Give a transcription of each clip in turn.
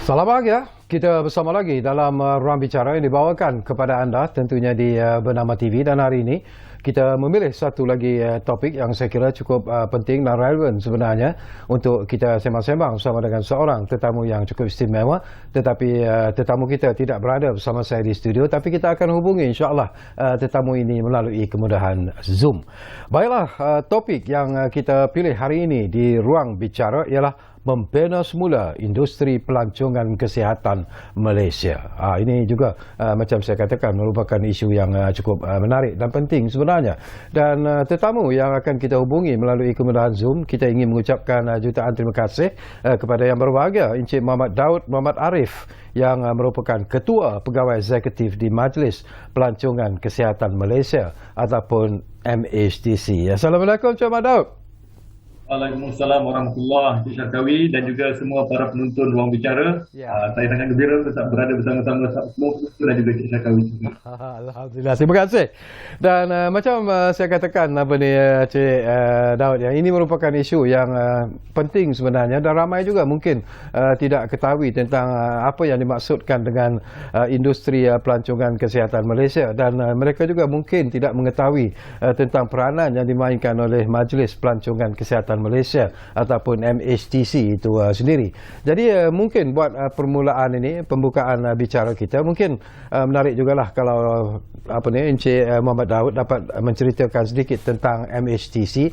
Salam bahagia, kita bersama lagi dalam Ruang Bicara yang dibawakan kepada anda tentunya di Bernama TV, dan hari ini kita memilih satu lagi topik yang saya kira cukup penting dan relevan sebenarnya untuk kita sembang-sembang bersama dengan seorang tetamu yang cukup istimewa, tetapi tetamu kita tidak berada bersama saya di studio, tapi kita akan hubungi insya-Allah tetamu ini melalui kemudahan Zoom. Baiklah, topik yang kita pilih hari ini di Ruang Bicara ialah membina semula industri pelancongan kesihatan Malaysia. Ini juga macam saya katakan merupakan isu yang cukup menarik dan penting sebenarnya. Dan tetamu yang akan kita hubungi melalui kemudahan Zoom, kita ingin mengucapkan jutaan terima kasih kepada yang berbahagia Encik Muhammad Daud Muhammad Arif yang merupakan Ketua Pegawai Eksekutif di Majlis Pelancongan Kesihatan Malaysia ataupun MHTC. Assalamualaikum Encik Muhammad Daud. Waalaikumsalam warahmatullahi wabarakatuh dan juga semua para penonton Ruang Bicara. Saya sangat gembira tetap berada bersama-sama semua penonton dan juga Cik Syarkawi. Alhamdulillah, terima kasih. Dan macam saya katakan Cik Daud, yang ini merupakan isu yang penting sebenarnya, dan ramai juga mungkin tidak ketahui tentang apa yang dimaksudkan dengan industri pelancongan kesihatan Malaysia, dan mereka juga mungkin tidak mengetahui tentang peranan yang dimainkan oleh Majlis Pelancongan Kesihatan Malaysia ataupun MHTC itu sendiri. Jadi mungkin buat permulaan ini, pembukaan bicara kita, mungkin menarik jugalah kalau Encik Muhammad Daud dapat menceritakan sedikit tentang MHTC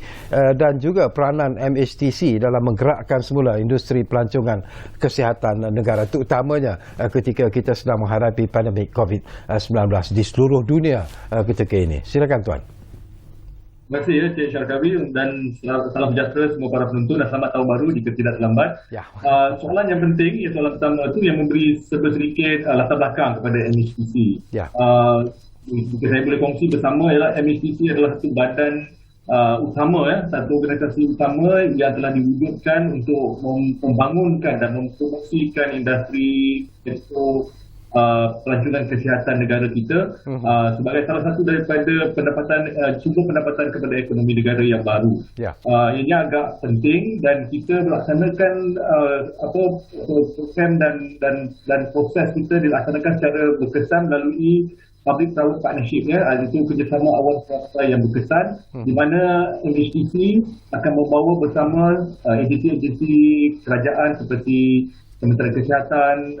dan juga peranan MHTC dalam menggerakkan semula industri pelancongan kesihatan negara, terutamanya ketika kita sedang menghadapi pandemik COVID-19 di seluruh dunia ketika ini. Silakan Tuan. Terima kasih Cik Syarkawi, dan salam sejahtera semua para penonton dan selamat tahun baru jika tidak terlambat. Soalan yang penting, soalan pertama itu yang memberi sedikit latar belakang kepada MHTC. Jika saya boleh kongsi bersama, ialah MHTC adalah satu badan utama, satu organisasi utama yang telah diwujudkan untuk membangunkan dan mempromosikan industri pelancongan kesihatan negara kita sebagai salah satu daripada sumber pendapatan kepada ekonomi negara yang baru. Ini agak penting dan kita melaksanakan program dan proses kita dilaksanakan secara berkesan melalui public-private partnership, itu kerjasama awal swasta yang berkesan, di mana MHTC akan membawa bersama agensi-agensi kerajaan seperti Kementerian Kesihatan,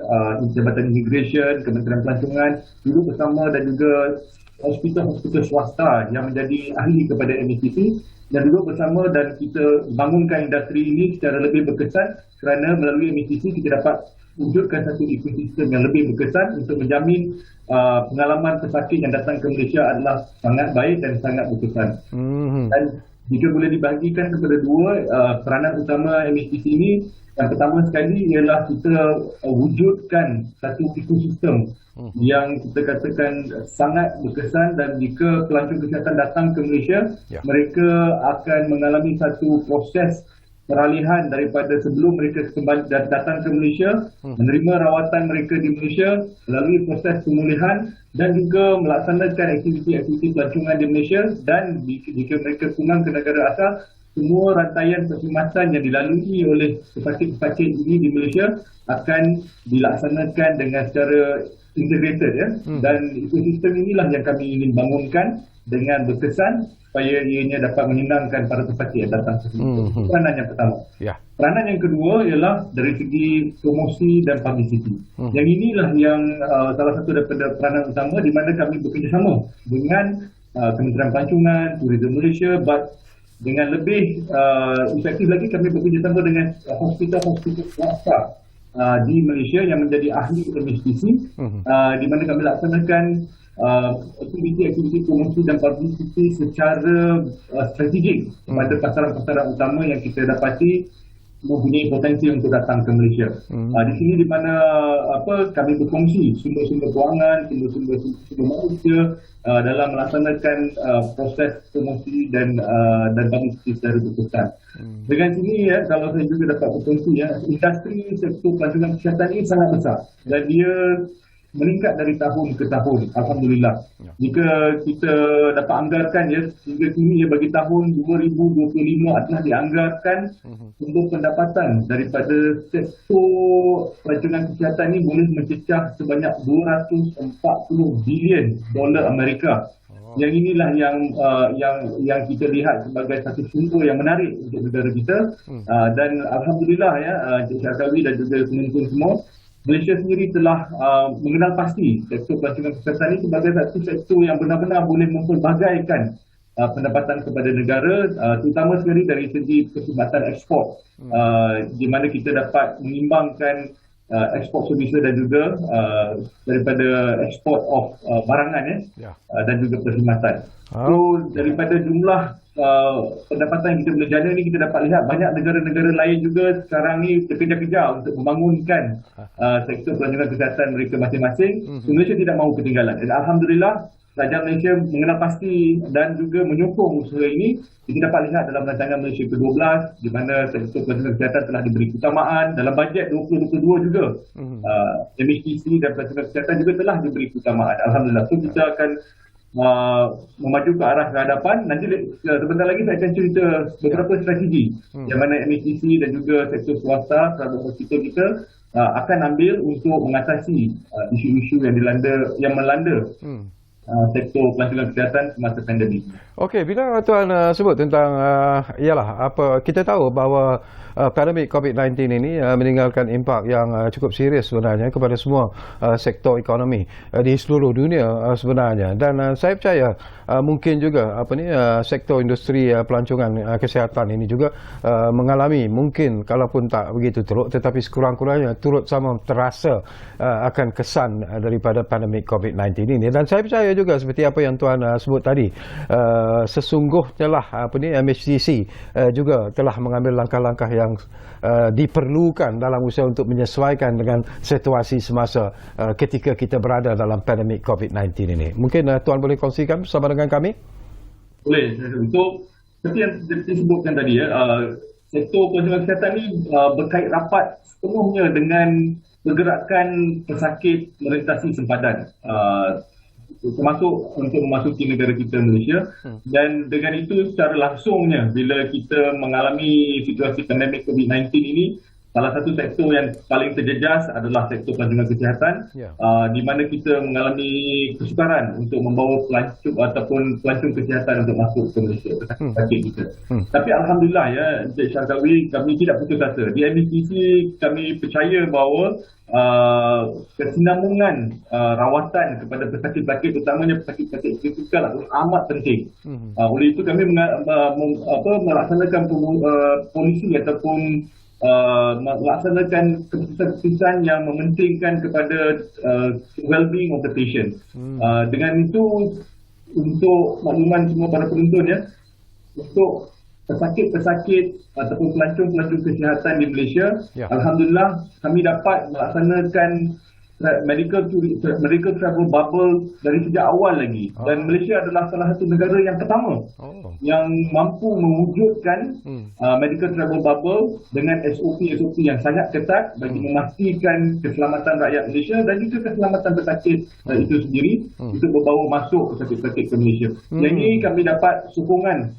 Jabatan Immigration, Kementerian Pelancongan, duduk bersama, dan juga hospital-hospital swasta yang menjadi ahli kepada MHTC, dan duduk bersama dan kita bangunkan industri ini secara lebih berkesan, kerana melalui MHTC kita dapat wujudkan satu ekosistem yang lebih berkesan untuk menjamin pengalaman pesakit yang datang ke Malaysia adalah sangat baik dan sangat berkesan. Dan jika boleh dibahagikan kepada dua peranan utama MHTC ini, yang pertama sekali ialah kita wujudkan satu ekosistem yang kita katakan sangat berkesan, dan jika pelancong kesihatan datang ke Malaysia, mereka akan mengalami satu proses peralihan daripada sebelum mereka datang ke Malaysia, menerima rawatan mereka di Malaysia, melalui proses pemulihan dan juga melaksanakan aktiviti-aktiviti pelancongan di Malaysia, dan jika mereka pulang ke negara asal, semua rantaian perkhidmatan yang dilalui oleh pesakit-pesakit ini di Malaysia akan dilaksanakan dengan secara integrated, dan ekosistem inilah yang kami ingin bangunkan dengan berkesan supaya ianya dapat menyenangkan para pesakit yang datang ke sini. Peranan yang pertama. Peranan yang kedua ialah dari segi promosi dan publicity. Yang inilah yang salah satu daripada peranan utama, di mana kami bekerjasama dengan Kementerian Pelancongan, Tourism Malaysia, dengan lebih efektif lagi kami bekerjasama dengan hospital-hospital swasta di Malaysia yang menjadi ahli MHTC, di mana kami laksanakan aktiviti-aktiviti promosi dan publicity secara strategik kepada pasaran-pasaran utama yang kita dapati mempunyai potensi untuk datang ke Malaysia. Di sini di mana kami berkongsi sumber-sumber kewangan, sumber manusia dalam melaksanakan proses promosi dan publicity secara berkesan. Dengan sini kalau saya juga dapat berkongsi, industri sektor pelancongan kesihatan ini sangat besar, dan dia meningkat dari tahun ke tahun, alhamdulillah. Jika kita dapat anggarkan ya, hingga kini ya, bagi tahun 2025 adalah dianggarkan untuk pendapatan daripada sektor perancangan kesihatan ini boleh mencecah sebanyak 240 bilion dolar Amerika. Yang inilah yang kita lihat sebagai satu sumber yang menarik untuk negara kita. Dan alhamdulillah ya, Encik Syarkawi dan juga penonton semua, Malaysia sendiri telah mengenal pasti sektor perancangan kesihatan ini sebagai satu sektor yang benar-benar boleh mempelbagaikan pendapatan kepada negara, terutama sekali dari segi perkhidmatan ekspor, di mana kita dapat mengimbangkan ekspor services dan juga daripada ekspor of barangan dan juga perkhidmatan. So daripada jumlah pendapatan yang kita boleh jana ni, kita dapat lihat banyak negara-negara lain juga sekarang ni terkejar-kejar untuk membangunkan sektor perancangan kesihatan mereka masing-masing. Malaysia tidak mahu ketinggalan. Dan alhamdulillah Kerajaan Malaysia mengenal pasti dan juga menyokong usaha ini. Kita dapat lihat dalam rancangan Malaysia ke-12 di mana sektor perancangan kesihatan telah diberi keutamaan. Dalam bajet 2022 juga MHTC dan perancangan kesihatan juga telah diberi keutamaan. Alhamdulillah. So kita akan memacu ke arah kehadapan. Nanti sebentar lagi saya akan cerita beberapa strategi yang mana MHTC dan juga sektor swasta, private hospital kita akan ambil untuk mengatasi isu-isu yang melanda sektor pelancongan kesihatan semasa pandemik. Okey, bila tuan sebut tentang ialah apa, kita tahu bahawa pandemik COVID-19 ini meninggalkan impak yang cukup serius sebenarnya kepada semua sektor ekonomi di seluruh dunia sebenarnya, dan saya percaya mungkin juga sektor industri pelancongan kesihatan ini juga mengalami, mungkin kalaupun tak begitu teruk, tetapi sekurang-kurangnya turut sama terasa akan kesan daripada pandemik COVID-19 ini. Dan saya percaya juga seperti apa yang tuan sebut tadi, sesungguhnya lah MHTC juga telah mengambil langkah-langkah yang diperlukan dalam usaha untuk menyesuaikan dengan situasi semasa ketika kita berada dalam pandemik COVID-19 ini. Mungkin tuan boleh kongsikan bersama dengan kami? Boleh. Untuk seperti yang disebutkan tadi ya, sektor perancangan kesihatan ini berkait rapat sepenuhnya dengan pergerakan pesakit melintasi sempadan, termasuk untuk memasuki negara kita Malaysia. Dan dengan itu secara langsungnya bila kita mengalami situasi pandemik COVID-19 ini, salah satu sektor yang paling terjejas adalah sektor perancangan kesihatan, di mana kita mengalami kesukaran untuk membawa pelancong kesihatan untuk masuk ke Malaysia, pesakit kita. Tapi alhamdulillah ya, Encik Syarkawi, kami tidak putus asa. Di MHTC kami percaya bahawa kesinambungan rawatan kepada pesakit-pesakit, terutamanya pesakit-pesakit kritikal, amat penting. Oleh itu kami melaksanakan polisi ataupun melaksanakan keputusan-keputusan yang mementingkan kepada well-being of the patient. Dengan itu, untuk makluman semua para penonton ya, untuk pesakit-pesakit ataupun pelancong-pelancong kesihatan di Malaysia, alhamdulillah kami dapat melaksanakan medical travel bubble dari sejak awal lagi. Dan Malaysia adalah salah satu negara yang pertama yang mampu mewujudkan medical travel bubble dengan SOP yang sangat ketat bagi memastikan keselamatan rakyat Malaysia dan juga keselamatan pesakit itu sendiri untuk membawa masuk pesakit-pesakit ke Malaysia. Yang ini kami dapat sokongan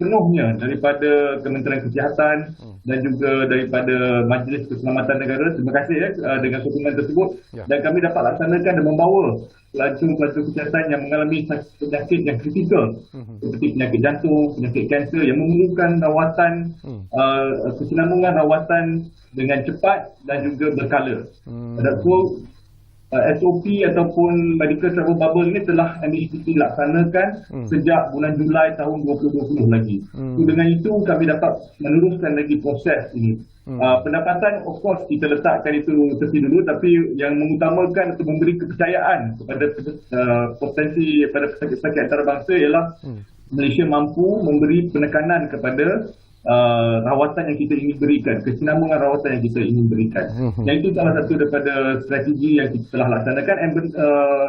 penuhnya daripada Kementerian Kesihatan dan juga daripada Majlis Keselamatan Negara. Terima kasih dengan sokongan tersebut. Dan kami dapat laksanakan dan membawa pelancong-pelancong kesihatan yang mengalami penyakit yang kritikal seperti penyakit jantung, penyakit kanser yang memerlukan rawatan, kesinambungan rawatan dengan cepat dan juga berkala. So, SOP ataupun medical travel bubble ini telah MHTC laksanakan sejak bulan Julai tahun 2020 lagi. Dengan itu kami dapat meneruskan lagi proses ini. Pendapatan of course kita letakkan itu tepi dulu, tapi yang mengutamakan untuk memberi kepercayaan kepada potensi pada pesakit-pesakit antarabangsa ialah Malaysia mampu memberi penekanan kepada rawatan yang kita ingin berikan, kesinambungan rawatan yang kita ingin berikan. Yang itu salah satu daripada strategi yang kita telah laksanakan.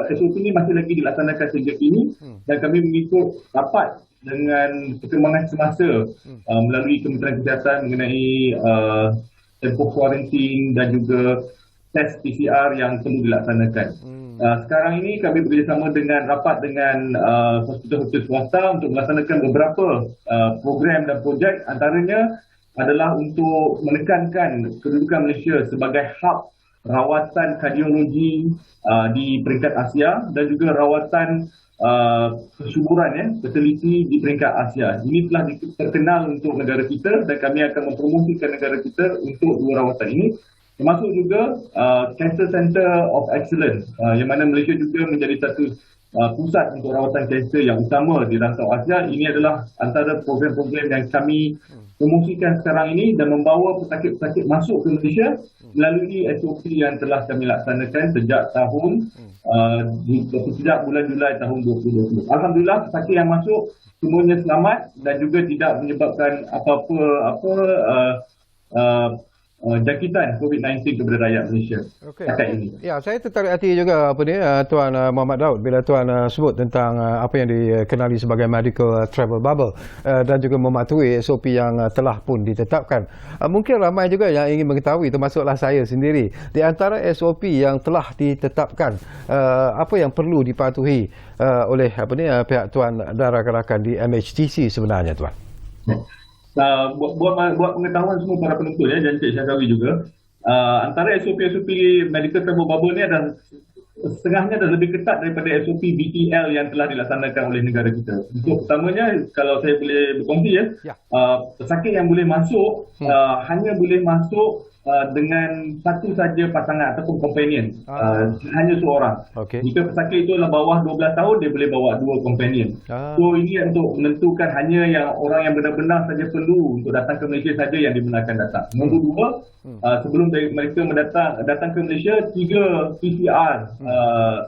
SOP ini masih lagi dilaksanakan sejak ini dan kami mengikut rapat dengan perkembangan semasa melalui Kementerian Kesihatan mengenai tempoh kuarantin dan juga tes PCR yang perlu dilaksanakan. Sekarang ini kami bekerjasama rapat dengan hospital-hospital swasta untuk melaksanakan beberapa program dan projek, antaranya adalah untuk menekankan kedudukan Malaysia sebagai hub rawatan kardiologi di peringkat Asia dan juga rawatan kesuburan fertility di peringkat Asia. Ini telah terkenal untuk negara kita dan kami akan mempromosikan negara kita untuk dua rawatan ini. Termasuk juga Cancer Center of Excellence yang mana Malaysia juga menjadi satu pusat untuk rawatan kanser yang utama di rantau Asia. Ini adalah antara program-program yang kami promosikan sekarang ini dan membawa pesakit-pesakit masuk ke Malaysia melalui SOP yang telah kami laksanakan sejak bulan Julai tahun 2020. Alhamdulillah, pesakit yang masuk semuanya selamat dan juga tidak menyebabkan jangkitan COVID-19 kepada rakyat Malaysia. Ini. Ya, saya tertarik hati juga Tuan Muhammad Daud bila Tuan sebut tentang apa yang dikenali sebagai medical travel bubble dan juga mematuhi SOP yang telah pun ditetapkan. Mungkin ramai juga yang ingin mengetahui, termasuklah saya sendiri, di antara SOP yang telah ditetapkan, apa yang perlu dipatuhi oleh pihak Tuan dan rakan-rakan di MHTC sebenarnya, Tuan? Buat pengetahuan semua para penonton dan Cik Syahrawi juga, antara SOP medical travel bubble ni ada setengahnya dah lebih ketat daripada SOP BTL yang telah dilaksanakan oleh negara kita. Untuk pertamanya, kalau saya boleh berkongsi pesakit yang boleh masuk hanya boleh masuk dengan satu saja pasangan ataupun companion, hanya seorang. Jika pesakit itu adalah bawah 12 tahun, dia boleh bawa dua companion. So ini untuk menentukan hanya yang orang yang benar-benar saja perlu untuk datang ke Malaysia saja yang dibenarkan datang. Nombor dua, sebelum mereka datang ke Malaysia, 3 PCR,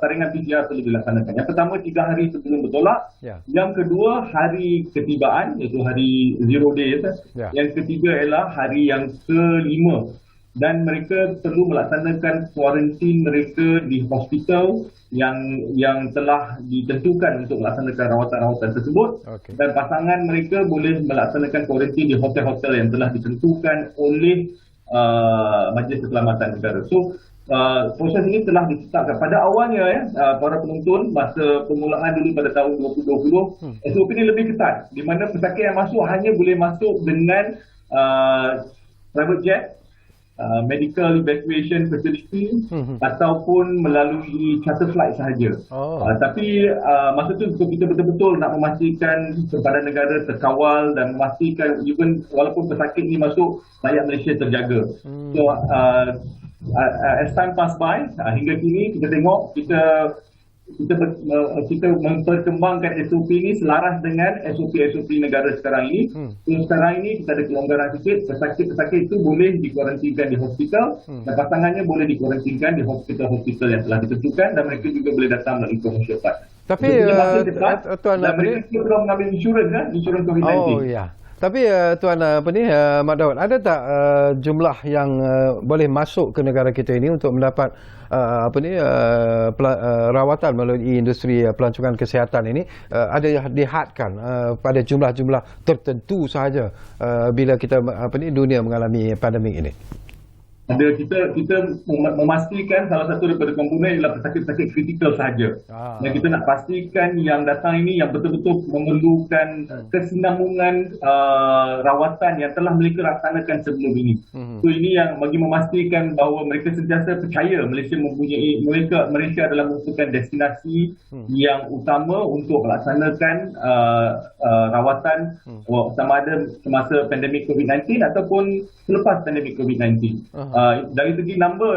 taringan PCR perlu dilaksanakan. Yang pertama 3 hari sebelum bertolak, yang kedua hari ketibaan iaitu hari 0 days, yang ketiga ialah hari yang ke-5. Dan mereka perlu melaksanakan kuarantin mereka di hospital yang telah ditentukan untuk melaksanakan rawatan-rawatan tersebut. Dan pasangan mereka boleh melaksanakan kuarantin di hotel-hotel yang telah ditentukan oleh Majlis Keselamatan Negara. So proses ini telah ditetapkan pada awalnya para penonton masa permulaan dulu pada tahun 2020. SOP ini lebih ketat, di mana pesakit yang masuk hanya boleh masuk dengan private jet, medical evacuation facility ataupun melalui charter flight sahaja. Tapi masa tu kita betul-betul nak memastikan kepada negara terkawal dan memastikan even walaupun pesakit ni masuk, rakyat Malaysia terjaga. So as time pass by, hingga kini kita tengok kita memperkembangkan SOP ini selaras dengan SOP negara sekarang ini. Sekarang ini kita ada kelonggaran sikit, pesakit-pesakit itu boleh dikuarantinkan di hospital dan pasangannya boleh dikuarantinkan di hospital-hospital yang telah ditentukan dan mereka juga boleh datang melalui commercial flight. Tapi Tuan, dan mereka perlu mengambil insurans COVID-19. Tapi Tuan Mat Daud, ada tak jumlah yang boleh masuk ke negara kita ini untuk mendapat rawatan melalui industri pelancongan kesihatan ini, ada yang dihadkan pada jumlah-jumlah tertentu sahaja bila kita dunia mengalami pandemik ini? Ada kita memastikan salah satu daripada komponen ialah pesakit-pesakit kritikal sahaja. Dan kita nak pastikan yang datang ini yang betul-betul memerlukan kesinambungan rawatan yang telah mereka laksanakan sebelum ini. So ini yang bagi memastikan bahawa mereka sentiasa percaya Malaysia adalah merupakan destinasi yang utama untuk melaksanakan rawatan sama ada semasa pandemik COVID-19 ataupun selepas pandemik COVID-19. Dari segi number,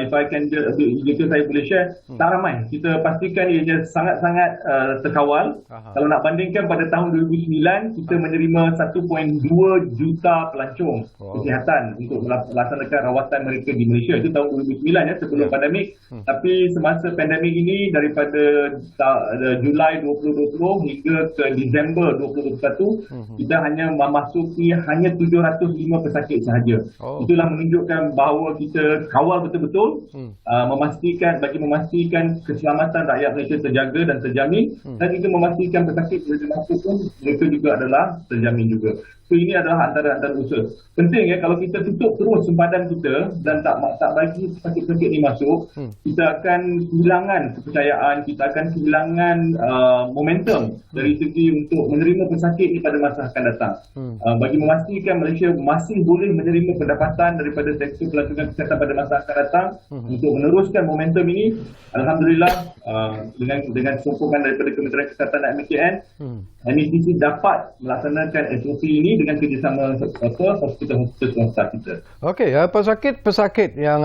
if I can, jika saya boleh share, tak ramai. Kita pastikan ianya sangat-sangat terkawal. Kalau nak bandingkan pada tahun 2009, kita menerima 1.2 juta pelancong kesihatan untuk melaksanakan rawatan mereka di Malaysia. Itu tahun 2009 sebelum pandemik. Tapi semasa pandemik ini, daripada Julai 2020 hingga ke Disember 2021, kita hanya memasuki hanya 705 pesakit sahaja. Itulah menunjukkan bahawa kita kawal betul-betul, memastikan keselamatan rakyat Malaysia terjaga dan terjamin, dan juga memastikan pesakit bila masuk pun mereka juga adalah terjamin juga. So ini adalah antara usaha. Penting kalau kita tutup terus sempadan kita dan tak bagi pesakit-pesakit ni masuk, kita akan kehilangan kepercayaan, kita akan kehilangan momentum dari segi untuk menerima pesakit ni pada masa akan datang. Bagi memastikan Malaysia masih boleh menerima pendapatan daripada sektor pelancongan kesihatan pada masa akan datang, untuk meneruskan momentum ini, alhamdulillah dengan sokongan daripada Kementerian Kesihatan dan MKN, MHTC dapat melaksanakan SOP ini dengan kerjasama hospital-hospital swasta kita. Okey, pesakit yang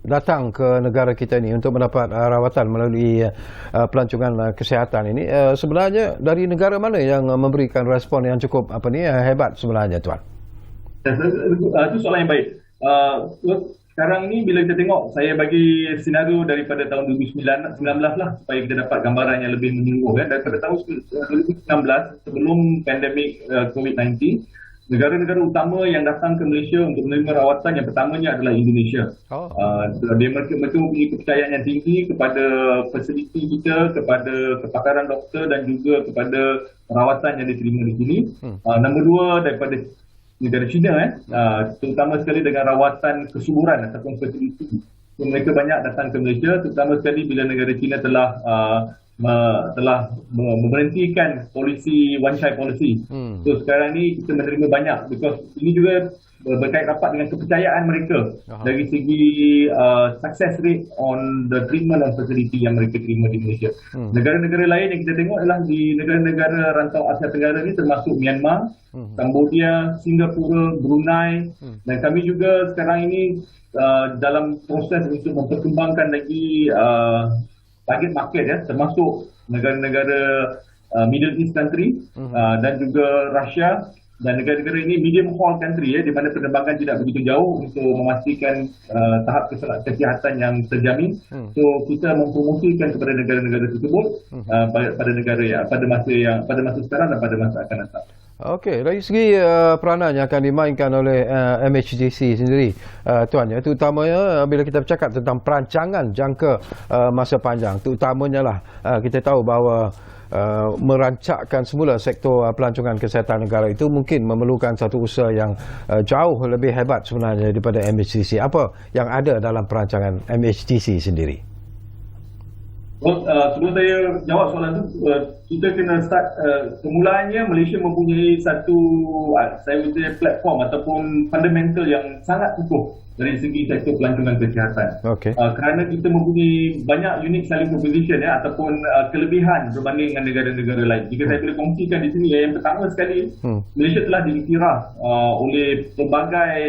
datang ke negara kita ini untuk mendapat rawatan melalui pelancongan kesihatan ini, sebenarnya dari negara mana yang memberikan respon yang cukup hebat sebenarnya, Tuan? Itu soalan yang baik. Sekarang ni bila kita tengok, saya bagi senario daripada tahun 2019 lah supaya kita dapat gambaran yang lebih menyeluruh. Daripada tahun 2019 sebelum pandemik COVID-19, negara-negara utama yang datang ke Malaysia untuk menerima rawatan yang pertamanya adalah Indonesia. Mereka mempunyai kepercayaan yang tinggi kepada fasiliti kita, kepada kepakaran doktor dan juga kepada rawatan yang diterima di sini. Nombor dua, daripada negara China, terutama sekali dengan rawatan kesuburan ataupun fertility. Mereka banyak datang ke Malaysia, terutama sekali bila negara China telah memberhentikan polisi one child policy. So sekarang ni kita menerima banyak, because ini juga berkait rapat dengan kepercayaan mereka dari segi success rate on the treatment and facility yang mereka terima di Malaysia. Negara-negara lain yang kita tengok adalah di negara-negara rantau Asia Tenggara ni, termasuk Myanmar, Cambodia, Singapura, Brunei, dan kami juga sekarang ini dalam proses untuk memperkembangkan lagi target market, termasuk negara-negara Middle East country dan juga Russia. Dan negara-negara ini medium haul country, di mana penerbangan tidak begitu jauh untuk memastikan tahap kesihatan yang terjamin. So kita mempromosikan kepada negara-negara tersebut pada masa sekarang dan pada masa akan datang. Okey, dari segi peranan yang akan dimainkan oleh MHTC sendiri, Tuan, terutamanya bila kita bercakap tentang perancangan jangka masa panjang, terutamanya lah kita tahu bahawa merancakkan semula sektor pelancongan kesihatan negara itu mungkin memerlukan satu usaha yang jauh lebih hebat sebenarnya daripada MHTC. Apa yang ada dalam perancangan MHTC sendiri? Sebelum saya jawab soalan itu, kita kena start. Semulanya Malaysia mempunyai satu platform ataupun fundamental yang sangat kukuh dari segi sektor pelancongan kesihatan. Kerana kita mempunyai banyak unique selling proposition ataupun kelebihan berbanding dengan negara-negara lain. Jika saya boleh kongsikan di sini, yang pertama sekali, Malaysia telah diiktiraf oleh pelbagai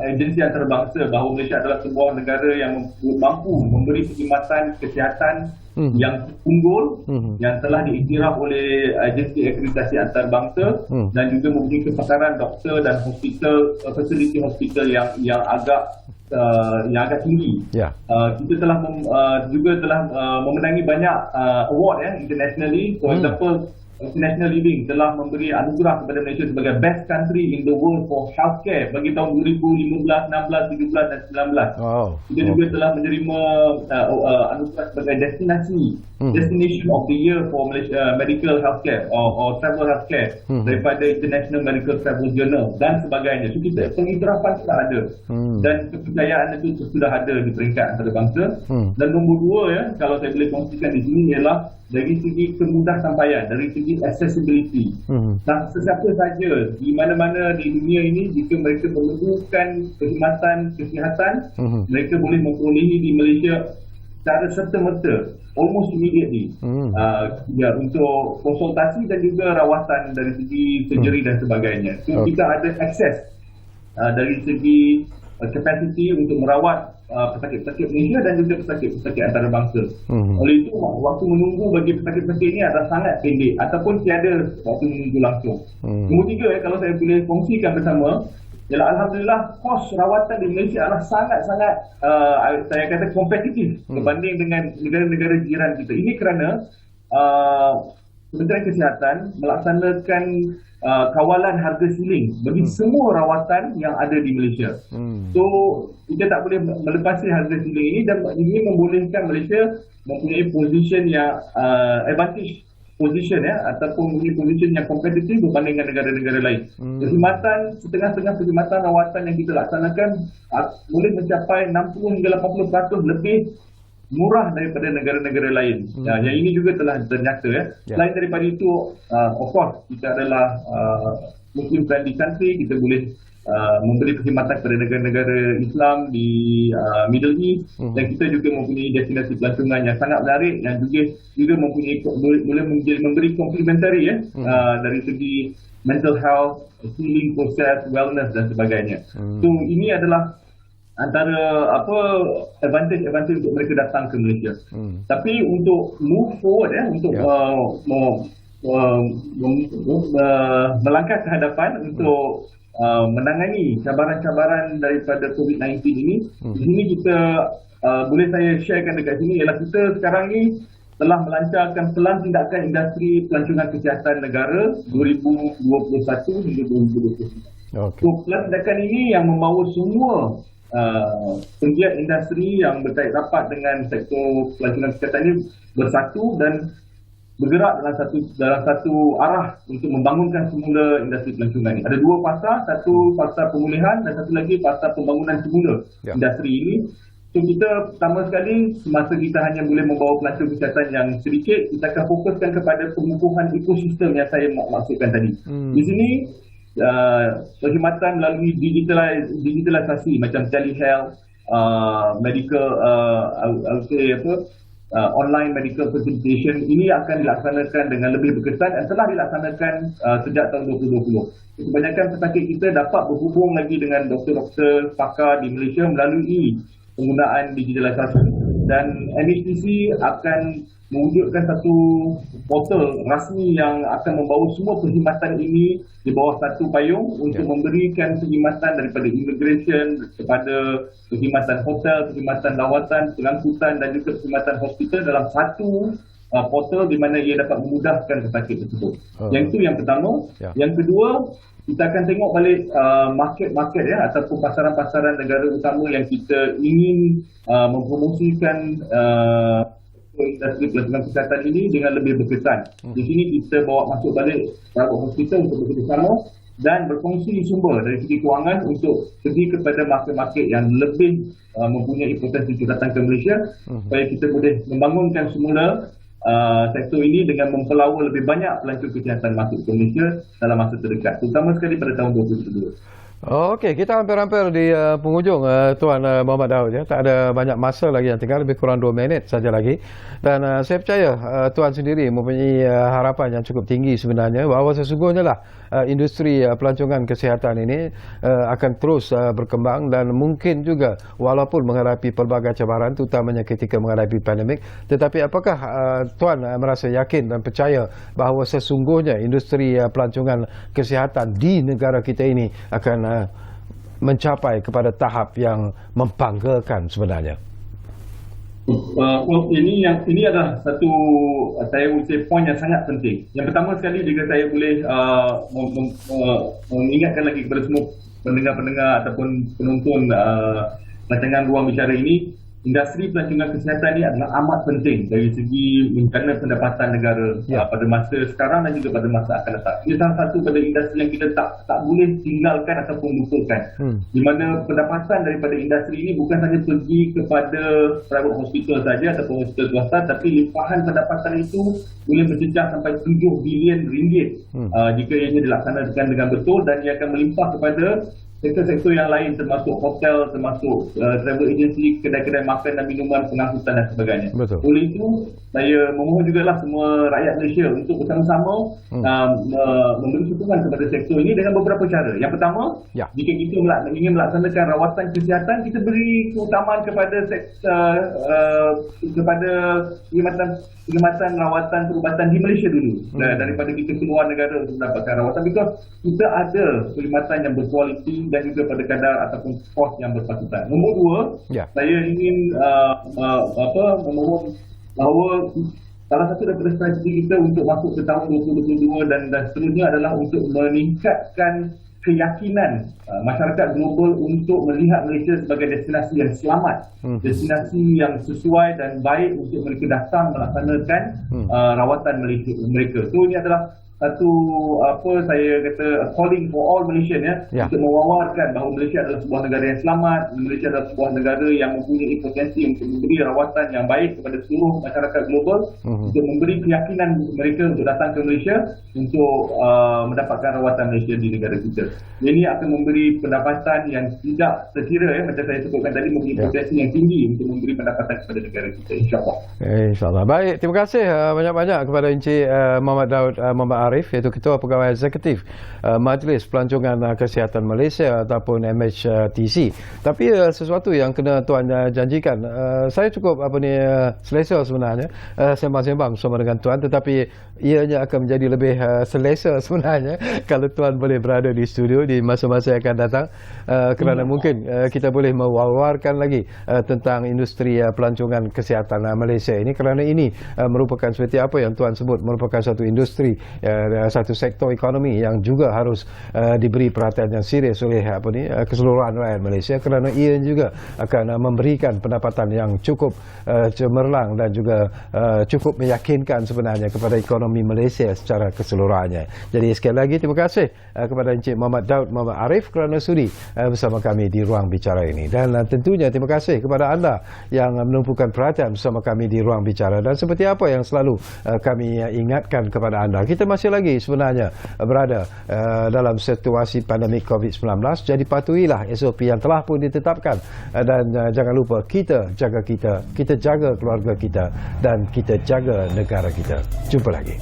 agensi antarabangsa bahawa Malaysia adalah sebuah negara yang mampu memberi perkhidmatan kesihatan yang unggul, yang telah diiktiraf oleh agensi akreditasi antarabangsa dan juga mempunyai kepakaran doktor dan fasiliti hospital yang agak tinggi. Kita telah memenangi banyak award internationally. For example, International Living telah memberi anugerah kepada Malaysia sebagai best country in the world for healthcare bagi tahun 2015, 16, 17 dan 19. Kita juga telah menerima anugerah sebagai destination of the year for Malaysia medical healthcare or travel healthcare daripada International Medical Travel Journal dan sebagainya. So kita pengiktirafan sudah ada dan kepercayaan itu sudah ada di peringkat antarabangsa. Dan nombor dua, kalau saya boleh kongsikan di sini, ialah dari segi kemudah sampaian, dari segi accessibility. Sesiapa saja di mana-mana di dunia ini, jika mereka memerlukan perkhidmatan kesihatan, mereka boleh memperolehi di Malaysia secara serta-merta, almost immediately, untuk konsultasi dan juga rawatan dari segi surgery dan sebagainya. So kita ada akses dari segi capacity untuk merawat pesakit-pesakit Malaysia dan juga pesakit-pesakit antarabangsa. Oleh itu, waktu menunggu bagi pesakit-pesakit ini adalah sangat pendek ataupun tiada waktu menunggu langsung. Nombor tiga, kalau saya boleh kongsikan bersama, ialah alhamdulillah kos rawatan di Malaysia adalah sangat-sangat saya kata kompetitif berbanding dengan negara-negara jiran kita. Ini kerana Kementerian Kesihatan melaksanakan kawalan harga siling bagi semua rawatan yang ada di Malaysia. So kita tak boleh melepasi harga siling ini, dan ini membolehkan Malaysia mempunyai position yang advantage position ataupun mempunyai position yang kompetitif berbanding dengan negara-negara lain. Perkhidmatan, setengah-setengah perkhidmatan rawatan yang kita laksanakan boleh mencapai 60 hingga 80% lebih murah daripada negara-negara lain. Yang ini juga telah ternyata. Selain daripada itu, of course, kita adalah Muslim friendly country, kita boleh memberi perkhidmatan kepada negara-negara Islam di Middle East, dan kita juga mempunyai destinasi pelancongan yang sangat menarik yang juga mempunyai boleh memberi komplementari dari segi mental health, healing process, wellness dan sebagainya. So ini adalah antara advantage untuk mereka datang ke Malaysia. Tapi untuk move forward untuk melangkah ke hadapan untuk menangani cabaran-cabaran daripada COVID-19 ini, di sini kita boleh saya sharekan dekat sini ialah kita sekarang ni telah melancarkan Pelan Tindakan Industri Pelancongan Kesihatan Negara 2021 hingga 2029. So, pelan tindakan ini yang membawa semua penggiat industri yang berkait rapat dengan sektor pelancongan kesihatan ini bersatu dan bergerak dalam satu arah untuk membangunkan semula industri pelancongan ini. Ada dua fasa, satu fasa pemulihan dan satu lagi fasa pembangunan semula industri ini. So kita pertama sekali, semasa kita hanya boleh membawa pelancong kesihatan yang sedikit, kita akan fokuskan kepada pengukuhan ekosistem yang saya maksudkan tadi. Di sini perkhidmatan melalui digitalisasi macam telehealth, medical online medical consultation ini akan dilaksanakan dengan lebih berkesan dan telah dilaksanakan sejak tahun 2020. Kebanyakan pesakit kita dapat berhubung lagi dengan doktor-doktor pakar di Malaysia melalui penggunaan digitalisasi, dan MHTC akan mewujudkan satu portal rasmi yang akan membawa semua perkhidmatan ini di bawah satu payung untuk memberikan perkhidmatan daripada immigration kepada perkhidmatan hotel, perkhidmatan lawatan, pengangkutan dan juga perkhidmatan hospital dalam satu portal di mana ia dapat memudahkan pesakit tersebut. Yang itu yang pertama. Yang kedua, kita akan tengok balik market ataupun pasaran-pasaran negara utama yang kita ingin mempromosikan industri pelancongan kesihatan ini dengan lebih berkesan. Di sini kita bawa masuk balik private hospital untuk bekerjasama dan berkongsi sumber dari segi kewangan untuk pergi kepada market-market yang lebih mempunyai potensi untuk datang ke Malaysia, supaya kita boleh membangunkan semula sektor ini dengan mempelawa lebih banyak pelancong kesihatan masuk ke Malaysia dalam masa terdekat, terutama sekali pada tahun 2022. Okey, kita hampir-hampir di penghujung, Tuan Muhammad Daud. Tak ada banyak masa lagi yang tinggal, lebih kurang 2 minit saja lagi. Dan saya percaya Tuan sendiri mempunyai harapan yang cukup tinggi sebenarnya bahawa sesungguhnya lah industri pelancongan kesihatan ini akan terus berkembang, dan mungkin juga walaupun menghadapi pelbagai cabaran, terutamanya ketika menghadapi pandemik, tetapi apakah Tuan merasa yakin dan percaya bahawa sesungguhnya industri pelancongan kesihatan di negara kita ini akan mencapai kepada tahap yang membanggakan sebenarnya? Ini adalah satu, saya ucap poin yang sangat penting. Yang pertama sekali, jika saya boleh mengingatkan lagi kepada semua pendengar-pendengar ataupun penonton rancangan Ruang Bicara ini, industri pelancongan kesihatan ini adalah amat penting dari segi menjana pendapatan negara pada masa sekarang dan juga pada masa akan datang. Ini salah satu pada industri yang kita tak boleh tinggalkan ataupun lupakan. Di mana pendapatan daripada industri ini bukan hanya pergi kepada private hospital saja ataupun hospital swasta, tapi limpahan pendapatan itu boleh mencecah sampai 7 bilion ringgit jika ianya dilaksanakan dengan betul, dan ia akan melimpah kepada sektor-sektor yang lain, termasuk hotel, termasuk travel agency, kedai-kedai makan dan minuman, pengangkutan dan sebagainya. Betul. Oleh itu, saya memohon jugalah semua rakyat Malaysia untuk bersama-sama memberi sokongan kepada sektor ini dengan beberapa cara. Yang pertama, jika kita ingin melaksanakan rawatan kesihatan, kita beri keutamaan kepada perkhidmatan rawatan perubatan di Malaysia dulu, daripada kita keluar negara untuk mendapatkan rawatan, because kita ada perkhidmatan yang berkualiti dan juga pada kadar ataupun kos yang berpatutan. Nombor dua, saya ingin memohon bahawa salah satu daripada strategi kita untuk masuk ke tahun 2022 dan seterusnya adalah untuk meningkatkan keyakinan masyarakat global untuk melihat Malaysia sebagai destinasi yang selamat, destinasi yang sesuai dan baik untuk mereka datang melaksanakan rawatan mereka. So ini adalah satu saya kata calling for all Malaysian untuk mewawarkan bahawa Malaysia adalah sebuah negara yang selamat, Malaysia adalah sebuah negara yang mempunyai potensi untuk memberi rawatan yang baik kepada seluruh masyarakat global, untuk memberi keyakinan mereka untuk datang ke Malaysia untuk mendapatkan rawatan Malaysia di negara kita. Ini akan memberi pendapatan yang tidak terkira macam saya sebutkan tadi, memberi potensi yang tinggi untuk memberi pendapatan kepada negara kita, insya-Allah. InsyaAllah. Baik, terima kasih banyak-banyak kepada Encik Muhammad Daud Muhammad Arif, iaitu Ketua Pegawai Eksekutif Majlis Pelancongan Kesihatan Malaysia ataupun MHTC. Tapi sesuatu yang kena Tuan janjikan, saya cukup selesa sebenarnya sembang-sembang bersama dengan Tuan, tetapi ianya akan menjadi lebih selesa sebenarnya kalau Tuan boleh berada di studio di masa-masa yang akan datang, kerana mungkin kita boleh mewawarkan lagi tentang industri pelancongan kesihatan Malaysia ini, kerana ini merupakan seperti apa yang Tuan sebut, merupakan satu industri, satu sektor ekonomi yang juga harus diberi perhatian yang serius oleh keseluruhan rakyat Malaysia, kerana ia juga akan memberikan pendapatan yang cukup cemerlang dan juga cukup meyakinkan sebenarnya kepada ekonomi Malaysia secara keseluruhannya. Jadi sekali lagi terima kasih kepada Encik Muhammad Daud Muhammad Arif kerana sudi bersama kami di Ruang Bicara ini, dan tentunya terima kasih kepada anda yang menumpukan perhatian bersama kami di Ruang Bicara. Dan seperti apa yang selalu kami ingatkan kepada anda, kita masih lagi sebenarnya berada dalam situasi pandemik COVID-19, jadi patuhilah SOP yang telah pun ditetapkan, dan jangan lupa kita jaga keluarga kita, dan kita jaga negara kita. Jumpa lagi.